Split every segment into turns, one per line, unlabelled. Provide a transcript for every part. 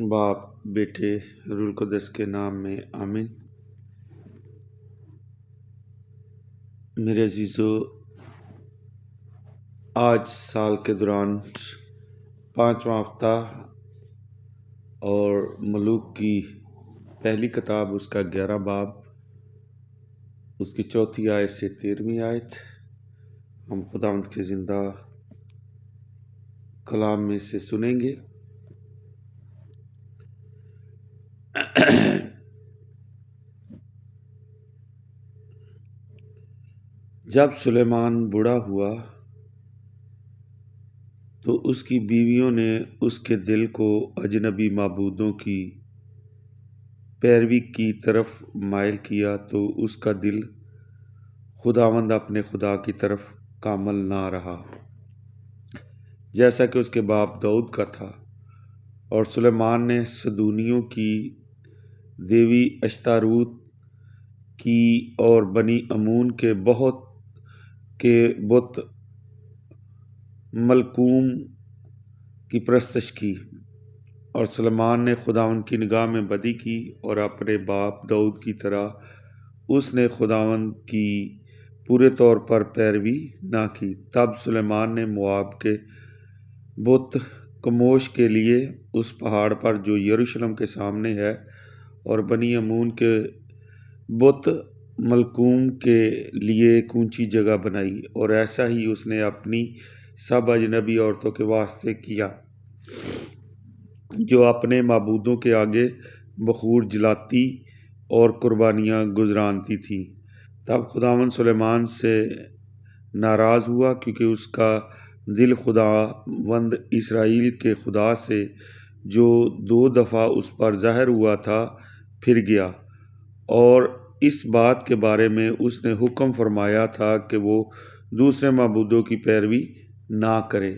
باپ بیٹے روح القدس کے نام میں آمین۔ میرے عزیزو، آج سال کے دوران 5واں ہفتہ اور ملوک کی پہلی کتاب اس کا 11 باب، اس کی 4 آیت سے 13 آیت ہم خداوند کے زندہ کلام میں سے سنیں گے۔ جب سلیمان بوڑھا ہوا تو اس کی بیویوں نے اس کے دل کو اجنبی معبودوں کی پیروی کی طرف مائل کیا، تو اس کا دل خداوند اپنے خدا کی طرف کامل نہ رہا، جیسا کہ اس کے باپ داؤد کا تھا۔ اور سلیمان نے سدونیوں کی دیوی اشتاروت کی اور بنی امون کے بت ملکوم کی پرستش کی۔ اور سلیمان نے خداوند کی نگاہ میں بدی کی، اور اپنے باپ داؤد کی طرح اس نے خداوند کی پورے طور پر پیروی نہ کی۔ تب سلیمان نے مواب کے بت کموش کے لیے اس پہاڑ پر جو یروشلم کے سامنے ہے، اور بنی امون کے بت ملکوم کے لیے ایک اونچی جگہ بنائی، اور ایسا ہی اس نے اپنی سب اجنبی عورتوں کے واسطے کیا جو اپنے معبودوں کے آگے بخور جلاتی اور قربانیاں گزرانتی تھیں۔ تب خداوند سلیمان سے ناراض ہوا، کیونکہ اس کا دل خداوند اسرائیل کے خدا سے جو 2 دفعہ اس پر ظاہر ہوا تھا پھر گیا، اور اس بات کے بارے میں اس نے حکم فرمایا تھا کہ وہ دوسرے معبودوں کی پیروی نہ کرے۔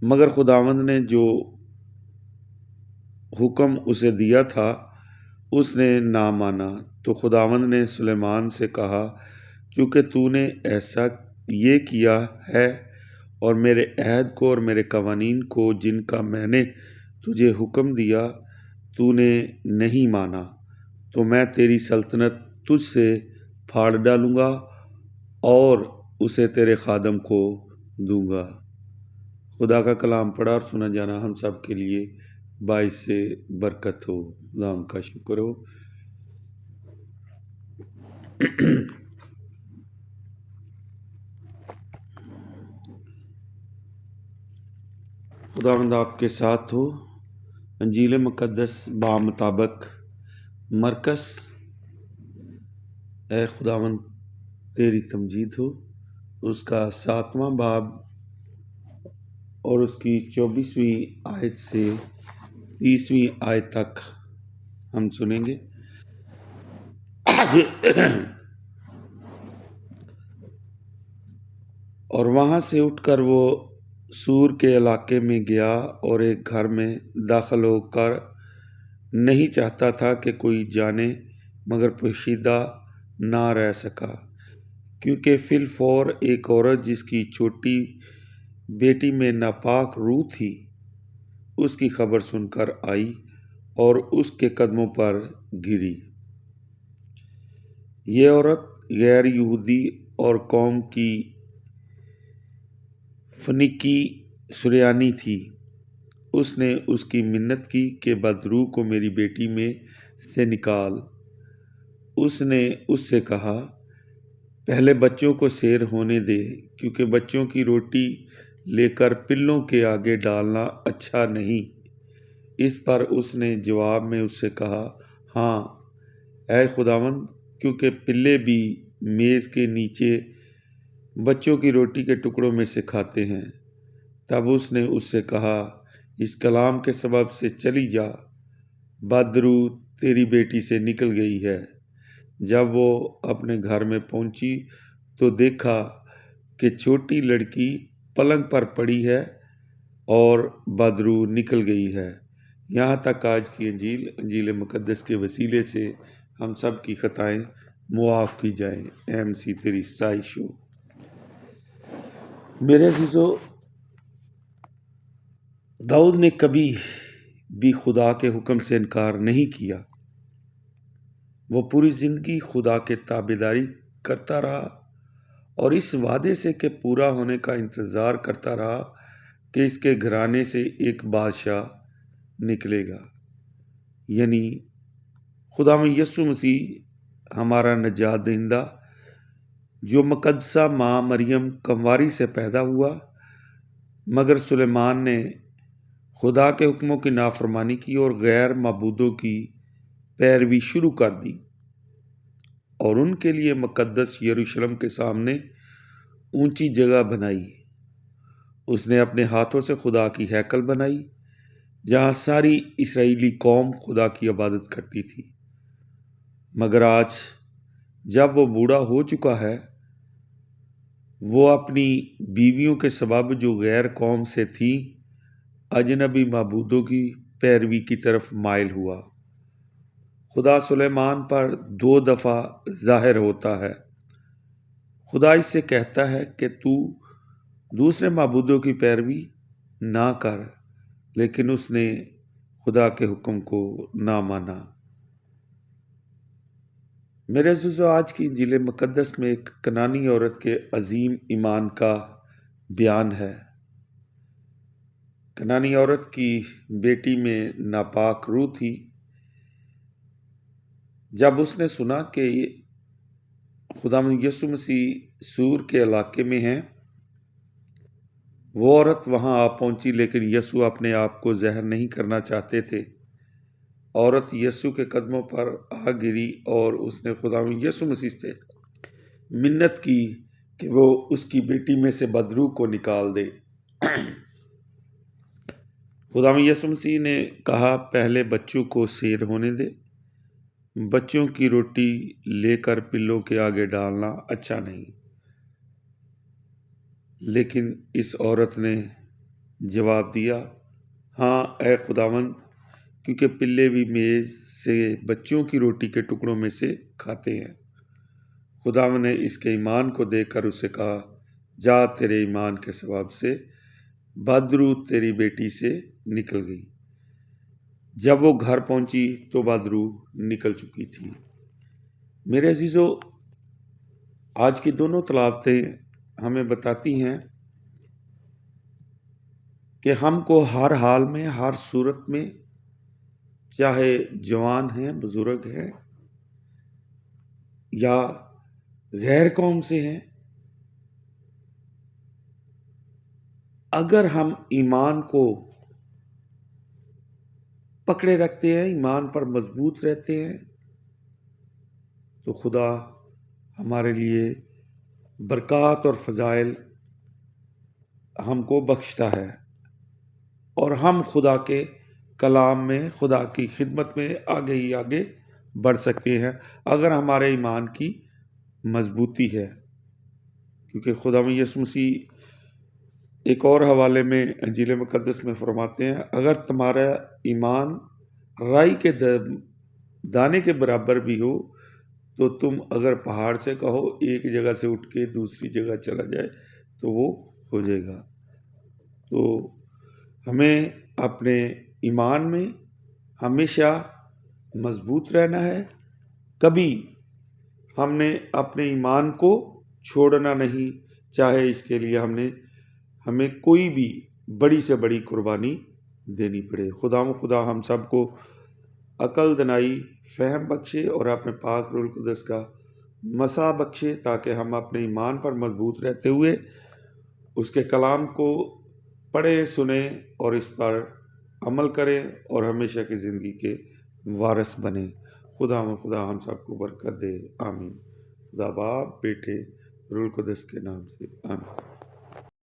مگر خداوند نے جو حکم اسے دیا تھا اس نے نہ مانا۔ تو خداوند نے سلیمان سے کہا، چونکہ تو نے ایسا یہ کیا ہے اور میرے عہد کو اور میرے قوانین کو جن کا میں نے تجھے حکم دیا تو نے نہیں مانا، تو میں تیری سلطنت تجھ سے پھاڑ ڈالوں گا اور اسے تیرے خادم کو دوں گا۔ خدا کا کلام پڑھا اور سنا جانا ہم سب کے لیے باعث برکت ہو۔ خدا ان کا شکر ہو۔ خداوند آپ کے ساتھ ہو۔ انجیل مقدس بامطابق مرکز۔ اے خداوند تیری تمجید ہو۔ اس کا 7واں باب اور اس کی 24ویں آیت سے 30ویں آیت تک ہم سنیں گے۔ اور وہاں سے اٹھ کر وہ سور کے علاقے میں گیا، اور ایک گھر میں داخل ہو کر نہیں چاہتا تھا کہ کوئی جانے، مگر پوشیدہ نہ رہ سکا، کیونکہ فی الفور ایک عورت جس کی چھوٹی بیٹی میں ناپاک روح تھی اس کی خبر سن کر آئی اور اس کے قدموں پر گری۔ یہ عورت غیر یہودی اور قوم کی فنیکی سریانی تھی۔ اس نے اس کی منت کی کہ بدروح کو میری بیٹی میں سے نکال۔ اس نے اس سے کہا، پہلے بچوں کو سیر ہونے دے، کیونکہ بچوں کی روٹی لے کر پلوں کے آگے ڈالنا اچھا نہیں۔ اس پر اس نے جواب میں اس سے کہا، ہاں اے خداوند، کیونکہ پلے بھی میز کے نیچے بچوں کی روٹی کے ٹکڑوں میں سے کھاتے ہیں۔ تب اس نے اس سے کہا، اس کلام کے سبب سے چلی جا، بدروح تیری بیٹی سے نکل گئی ہے۔ جب وہ اپنے گھر میں پہنچی تو دیکھا کہ چھوٹی لڑکی پلنگ پر پڑی ہے اور بدروح نکل گئی ہے۔ یہاں تک آج کی انجیل مقدس کے وسیلے سے ہم سب کی خطائیں معاف کی جائیں۔ اے مسیح تیری ستائش ہو۔ میرے عزیزو، داؤد نے کبھی بھی خدا کے حکم سے انکار نہیں کیا۔ وہ پوری زندگی خدا کے تابعداری کرتا رہا اور اس وعدے سے کہ پورا ہونے کا انتظار کرتا رہا کہ اس کے گھرانے سے ایک بادشاہ نکلے گا، یعنی خداوند یسوع مسیح ہمارا نجات دہندہ، جو مقدسہ ماں مریم کنواری سے پیدا ہوا، مگر سلیمان نے خدا کے حکموں کی نافرمانی کی اور غیر معبودوں کی پیروی شروع کر دی اور ان کے لیے مقدس یروشلم کے سامنے اونچی جگہ بنائی۔ اس نے اپنے ہاتھوں سے خدا کی ہیکل بنائی جہاں ساری اسرائیلی قوم خدا کی عبادت کرتی تھی۔ مگر آج جب وہ بوڑھا ہو چکا ہے، وہ اپنی بیویوں کے سبب جو غیر قوم سے تھیں اجنبی معبودوں کی پیروی کی طرف مائل ہوا۔ خدا سلیمان پر 2 دفعہ ظاہر ہوتا ہے۔ خدا اس سے کہتا ہے کہ تو دوسرے معبودوں کی پیروی نہ کر، لیکن اس نے خدا کے حکم کو نہ مانا۔ میرے عزیزو، آج کی انجیل مقدس میں ایک کنانی عورت کے عظیم ایمان کا بیان ہے۔ کنانی عورت کی بیٹی میں ناپاک روح تھی۔ جب اس نے سنا کہ خداوند یسوع مسیح سور کے علاقے میں ہیں، وہ عورت وہاں آ پہنچی، لیکن یسوع اپنے آپ کو ظاہر نہیں کرنا چاہتے تھے۔ عورت یسوع کے قدموں پر آ گری اور اس نے خداوند یسوع مسیح سے منت کی کہ وہ اس کی بیٹی میں سے بدروح کو نکال دے۔ خداوند یسوع مسیح نے کہا، پہلے بچوں کو سیر ہونے دے۔ بچوں کی روٹی لے کر پلوں کے آگے ڈالنا اچھا نہیں۔ لیکن اس عورت نے جواب دیا، ہاں اے خداوند، کیونکہ پلے بھی میز سے بچوں کی روٹی کے ٹکڑوں میں سے کھاتے ہیں۔ خداوند نے اس کے ایمان کو دیکھ کر اسے کہا، جا، تیرے ایمان کے سبب سے بدروح تیری بیٹی سے نکل گئی۔ جب وہ گھر پہنچی تو بدروح نکل چکی تھی۔ میرے عزیزو، آج کی دونوں تلاوتیں ہمیں بتاتی ہیں کہ ہم کو ہر حال میں، ہر صورت میں، چاہے جوان ہیں، بزرگ ہیں یا غیر قوم سے ہیں، اگر ہم ایمان کو پکڑے رکھتے ہیں، ایمان پر مضبوط رہتے ہیں، تو خدا ہمارے لیے برکات اور فضائل ہم کو بخشتا ہے اور ہم خدا کے کلام میں، خدا کی خدمت میں آگے ہی آگے بڑھ سکتے ہیں اگر ہمارے ایمان کی مضبوطی ہے۔ کیونکہ خداوند یسوع مسیح ایک اور حوالے میں انجیل مقدس میں فرماتے ہیں، اگر تمہارا ایمان رائی کے دانے کے برابر بھی ہو تو تم اگر پہاڑ سے کہو ایک جگہ سے اٹھ کے دوسری جگہ چلا جائے تو وہ ہو جائے گا۔ تو ہمیں اپنے ایمان میں ہمیشہ مضبوط رہنا ہے، کبھی ہم نے اپنے ایمان کو چھوڑنا نہیں، چاہے اس کے لیے ہمیں کوئی بھی بڑی سے بڑی قربانی دینی پڑے۔ خدا ہم سب کو عقل، دانائی، فہم بخشے اور اپنے پاک روح القدس کا مسا بخشے، تاکہ ہم اپنے ایمان پر مضبوط رہتے ہوئے اس کے کلام کو پڑھیں، سنیں اور اس پر عمل کریں اور ہمیشہ کی زندگی کے وارث بنیں۔ خدا ہم سب کو برکت دے، آمین۔ خدا باپ، بیٹے، روح القدس کے نام سے، آمین۔